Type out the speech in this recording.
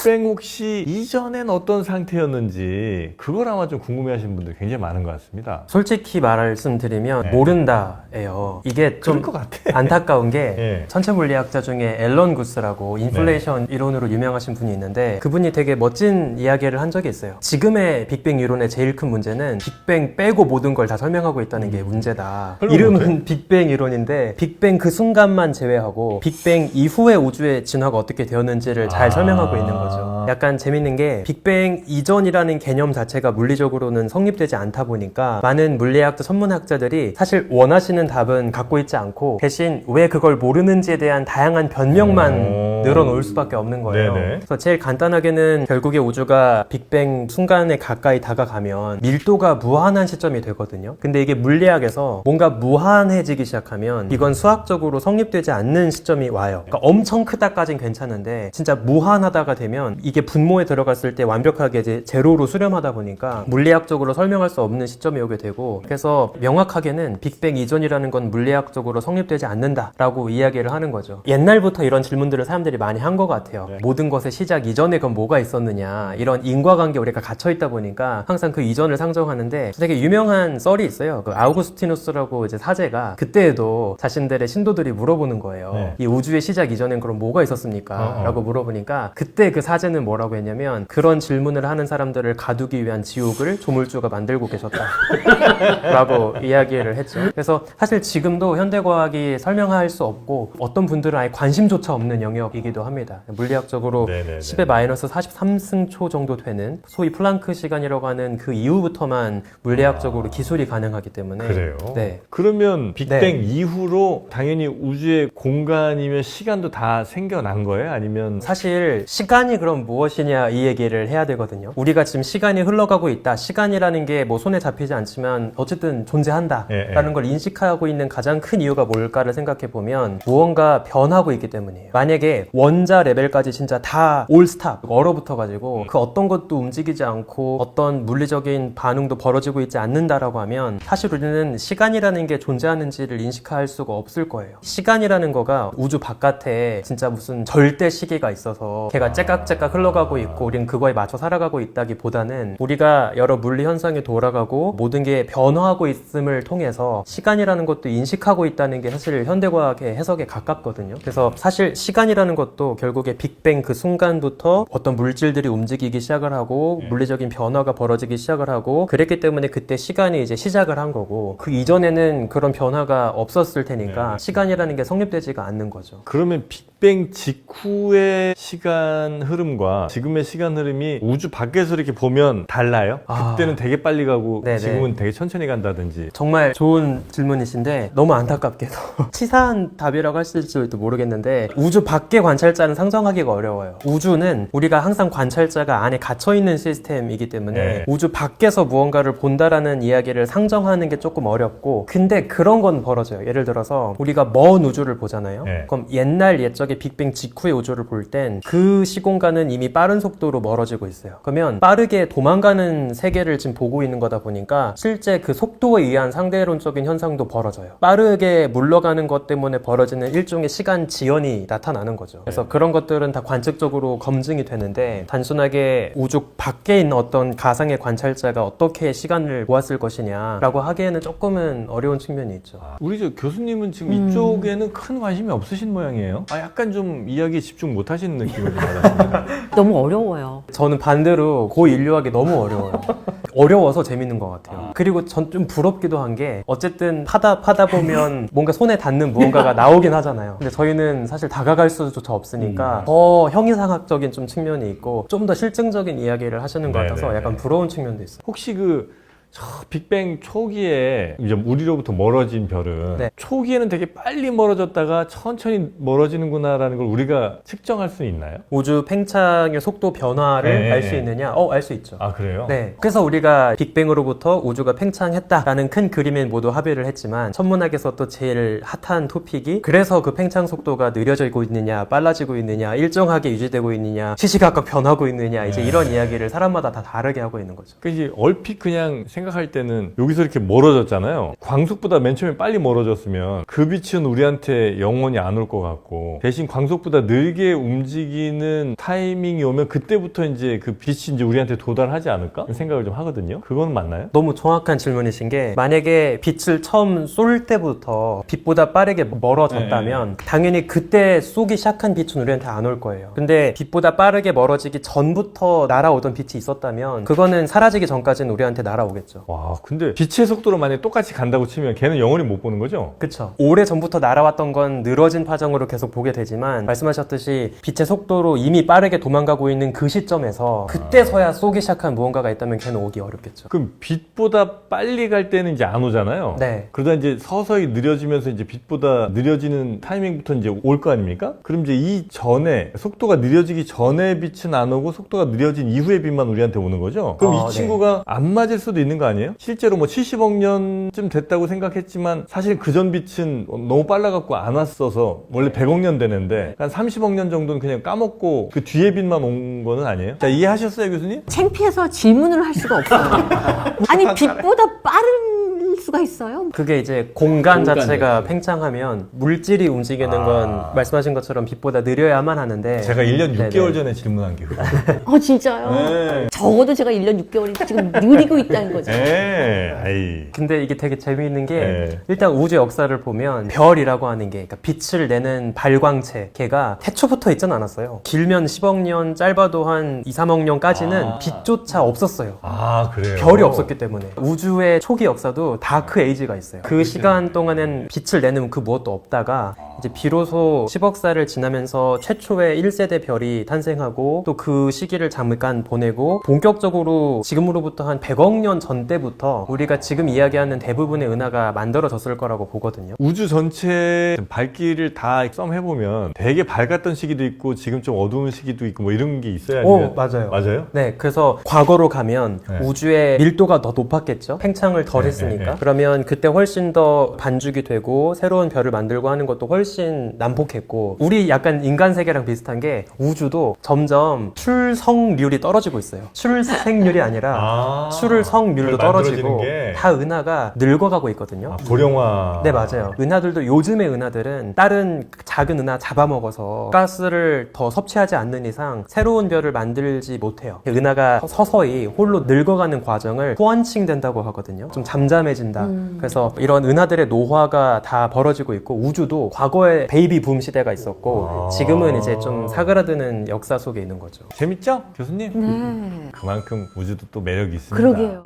빅뱅 혹시 이전엔 어떤 상태였는지 그걸 아마 좀 궁금해하시는 분들이 굉장히 많은 것 같습니다. 솔직히 말씀드리면 모른다예요. 이게 좀 그럴 것 같아. 안타까운 게 예. 천체 물리학자 중에 앨런 구스라고 인플레이션 이론으로 유명하신 분이 있는데 그분이 되게 멋진 이야기를 한 적이 있어요. 지금의 빅뱅 이론의 제일 큰 문제는 빅뱅 빼고 모든 걸 다 설명하고 있다는 게 문제다. 이름은 빅뱅 이론인데 빅뱅 그 순간만 제외하고 빅뱅 이후의 우주의 진화가 어떻게 되었는지를 잘 설명하고 있는 거죠. 약간 재밌는 게 빅뱅 이전이라는 개념 자체가 물리적으로는 성립되지 않다 보니까 많은 물리학자, 천문학자들이 사실 원하시는 답은 갖고 있지 않고 대신 왜 그걸 모르는지에 대한 다양한 변명만 늘어놓을 수밖에 없는 거예요. 네네. 그래서 제일 간단하게는 결국에 우주가 빅뱅 순간에 가까이 다가가면 밀도가 무한한 시점이 되거든요. 근데 이게 물리학에서 뭔가 무한해지기 시작하면 이건 수학적으로 성립되지 않는 시점이 와요. 그러니까 엄청 크다까진 괜찮은데 진짜 무한하다가 되면 이게 분모에 들어갔을 때 완벽하게 이제 제로로 수렴하다 보니까 물리학적으로 설명할 수 없는 시점이 오게 되고 그래서 명확하게는 빅뱅 이전이라는 건 물리학적으로 성립되지 않는다라고 이야기를 하는 거죠. 옛날부터 이런 질문들을 사람들이 많이 한 것 같아요. 모든 것의 시작 이전에 그럼 뭐가 있었느냐 이런 인과관계 우리가 갇혀있다 보니까 항상 그 이전을 상정하는데 되게 유명한 썰이 있어요. 그 아우구스티누스라고 이제 사제가 그때에도 자신들의 신도들이 물어보는 거예요. 이 우주의 시작 이전엔 그럼 뭐가 있었습니까? 라고 물어보니까 그때 그 사제는 뭐라고 했냐면 그런 질문을 하는 사람들을 가두기 위한 지옥을 조물주가 만들고 계셨다 라고 이야기를 했죠. 그래서 사실 지금도 현대과학이 설명할 수 없고 어떤 분들은 아예 관심조차 없는 영역이기도 합니다. 물리학적으로 10의 마이너스 43승초 정도 되는 소위 플랑크 시간이라고 하는 그 이후부터만 물리학적으로 기술이 가능하기 때문에 그래요? 네. 그러면 빅뱅 이후로 당연히 우주의 공간이면 시간도 다 생겨난 거예요? 아니면 사실 시간이 그럼 무엇이냐 이 얘기를 해야 되거든요. 우리가 지금 시간이 흘러가고 있다. 시간이라는 게 뭐 손에 잡히지 않지만 어쨌든 존재한다라는 걸 인식하고 있는 가장 큰 이유가 뭘까를 생각해 보면 무언가 변하고 있기 때문이에요. 만약에 원자 레벨까지 진짜 다 올스탑 얼어붙어 가지고 그 어떤 것도 움직이지 않고 어떤 물리적인 반응도 벌어지고 있지 않는다라고 하면 사실 우리는 시간이라는 게 존재하는지를 인식할 수가 없을 거예요. 시간이라는 거가 우주 바깥에 진짜 무슨 절대 시계가 있어서 걔가 째깍째깍 흘러가고 있고 우리는 그거에 맞춰 살아가고 있다기보다는 우리가 여러 물리 현상이 돌아가고 모든 게 변화하고 있음을 통해서 시간이라는 것도 인식하고 있다는 게 사실 현대과학의 해석에 가깝거든요. 그래서 사실 시간이라는 것도 결국에 빅뱅 그 순간부터 어떤 물질들이 움직이기 시작을 하고 물리적인 변화가 벌어지기 시작을 하고 그랬기 때문에 그때 시간이 이제 시작을 한 거고 그 이전에는 그런 변화가 없었을 테니까 시간이라는 게 성립되지가 않는 거죠. 그러면 빅뱅 직후의 시간 흐름과 지금의 시간 흐름이 우주 밖에서 이렇게 보면 달라요? 그때는 되게 빨리 가고 네네. 지금은 되게 천천히 간다든지. 정말 좋은 질문이신데 너무 안타깝게도 치사한 답이라고 하실지도 모르겠는데 우주 밖의 관찰자는 상정하기가 어려워요. 우주는 우리가 항상 관찰자가 안에 갇혀있는 시스템이기 때문에 우주 밖에서 무언가를 본다라는 이야기를 상정하는 게 조금 어렵고 근데 그런 건 벌어져요. 예를 들어서 우리가 먼 우주를 보잖아요. 그럼 옛날 옛적에 빅뱅 직후의 우주를 볼 땐 그 시공간은 이미 빠른 속도로 멀어지고 있어요. 그러면 빠르게 도망가는 세계를 지금 보고 있는 거다 보니까 실제 그 속도에 의한 상대론적인 현상도 벌어져요. 빠르게 물러가는 것 때문에 벌어지는 일종의 시간 지연이 나타나는 거죠. 그래서 그런 것들은 다 관측적으로 검증이 되는데 단순하게 우주 밖에 있는 어떤 가상의 관찰자가 어떻게 시간을 보았을 것이냐라고 하기에는 조금은 어려운 측면이 있죠. 우리 저 교수님은 지금 이쪽에는 큰 관심이 없으신 모양이에요. 약간 좀 이야기에 집중 못 하시는 느낌을 좀 받았습니다. 너무 어려워요. 저는 반대로 고인류학이 너무 어려워요. 어려워서 재밌는 것 같아요. 그리고 전 좀 부럽기도 한 게 어쨌든 파다 보면 뭔가 손에 닿는 무언가가 나오긴 하잖아요. 근데 저희는 사실 다가갈 수조차 없으니까 더 형이상학적인 좀 측면이 있고 좀 더 실증적인 이야기를 하시는 것 같아서 약간 부러운 측면도 있어요. 혹시 저 빅뱅 초기에 이제 우리로부터 멀어진 별은 초기에는 되게 빨리 멀어졌다가 천천히 멀어지는구나라는 걸 우리가 측정할 수 있나요? 우주 팽창의 속도 변화를 알 수 있느냐? 알 수 있죠. 아, 그래요? 네. 그래서 우리가 빅뱅으로부터 우주가 팽창했다라는 큰 그림에 모두 합의를 했지만 천문학에서 또 제일 핫한 토픽이 그래서 그 팽창 속도가 느려지고 있느냐, 빨라지고 있느냐, 일정하게 유지되고 있느냐, 시시각각 변하고 있느냐 이제 이런 이야기를 사람마다 다 다르게 하고 있는 거죠. 이제 얼핏 그냥 생각할 때는 여기서 이렇게 멀어졌잖아요. 광속보다 맨 처음에 빨리 멀어졌으면 그 빛은 우리한테 영원히 안 올 것 같고, 대신 광속보다 느리게 움직이는 타이밍이 오면 그때부터 이제 그 빛이 이제 우리한테 도달하지 않을까? 생각을 좀 하거든요. 그건 맞나요? 너무 정확한 질문이신 게, 만약에 빛을 처음 쏠 때부터 빛보다 빠르게 멀어졌다면 당연히 그때 쏘기 시작한 빛은 우리한테 안 올 거예요. 근데 빛보다 빠르게 멀어지기 전부터 날아오던 빛이 있었다면 그거는 사라지기 전까지는 우리한테 날아오겠죠. 와, 근데 빛의 속도로 만약에 똑같이 간다고 치면 걔는 영원히 못 보는 거죠? 그쵸. 오래 전부터 날아왔던 건 늘어진 파장으로 계속 보게 되지만, 말씀하셨듯이 빛의 속도로 이미 빠르게 도망가고 있는 그 시점에서 그때서야 쏘기 시작한 무언가가 있다면 걔는 오기 어렵겠죠. 그럼 빛보다 빨리 갈 때는 이제 안 오잖아요. 네. 그러다 이제 서서히 느려지면서 이제 빛보다 느려지는 타이밍부터 이제 올 거 아닙니까? 그럼 이제 이 전에, 속도가 느려지기 전에 빛은 안 오고 속도가 느려진 이후의 빛만 우리한테 오는 거죠? 그럼 이 친구가 안 맞을 수도 있는 거 아니에요? 실제로 뭐 70억 년쯤 됐다고 생각했지만 사실 그 전 빛은 너무 빨라갖고 안 왔어서 원래 100억 년 되는데 한 30억 년 정도는 그냥 까먹고 그 뒤에 빛만 온 거는 아니에요? 자, 이해하셨어요, 교수님? 창피해서 질문을 할 수가 없어요. 아니, 빛보다 빠른 수가 있어요? 그게 이제 공간 자체가 팽창하면 물질이 움직이는 건 말씀하신 것처럼 빛보다 느려야만 하는데, 제가 1년 6개월 네네. 전에 질문한 게 진짜요? 네. 적어도 제가 1년 6개월이 지금 느리고 있다는 거죠. 아이. 근데 이게 되게 재미있는 게, 네. 일단 우주 역사를 보면 별이라고 하는 게, 그러니까 빛을 내는 발광체, 걔가 태초부터 있진 않았어요. 길면 10억 년, 짧아도 한 2, 3억 년까지는 빛조차 없었어요. 아, 그래요? 별이 없었기 때문에. 우주의 초기 역사도 다크 에이지가 있어요. 그 시간 동안엔 빛을 내는 그 무엇도 없다가 이제 비로소 10억살을 지나면서 최초의 1세대 별이 탄생하고, 또 그 시기를 잠깐 보내고 본격적으로 지금으로부터 한 100억 년 전 때부터 우리가 지금 이야기하는 대부분의 은하가 만들어졌을 거라고 보거든요. 우주 전체 밝기를 다 썸해보면 되게 밝았던 시기도 있고 지금 좀 어두운 시기도 있고 뭐 이런 게 있어야 돼요. 맞아요. 맞아요? 네, 그래서 과거로 가면 네. 우주의 밀도가 더 높았겠죠? 팽창을 덜 했으니까. 그러면 그때 훨씬 더 반죽이 되고 새로운 별을 만들고 하는 것도 훨씬 난폭했고, 우리 약간 인간 세계랑 비슷한 게 우주도 점점 출성률이 떨어지고 있어요. 출생률이 아니라 출성률도 떨어지고 게. 다 은하가 늙어가고 있거든요. 고령화. 네, 맞아요. 은하들도, 요즘의 은하들은 다른 작은 은하 잡아먹어서 가스를 더 섭취하지 않는 이상 새로운 별을 만들지 못해요. 은하가 서서히 홀로 늙어가는 과정을 후원칭 된다고 하거든요. 좀 잠잠해진다. 그래서 이런 은하들의 노화가 다 벌어지고 있고, 우주도 과거에 베이비 붐 시대가 있었고 지금은 이제 좀 사그라드는 역사 속에 있는 거죠. 재밌죠? 교수님? 네. 그만큼 우주도 또 매력이 있습니다. 그러게요.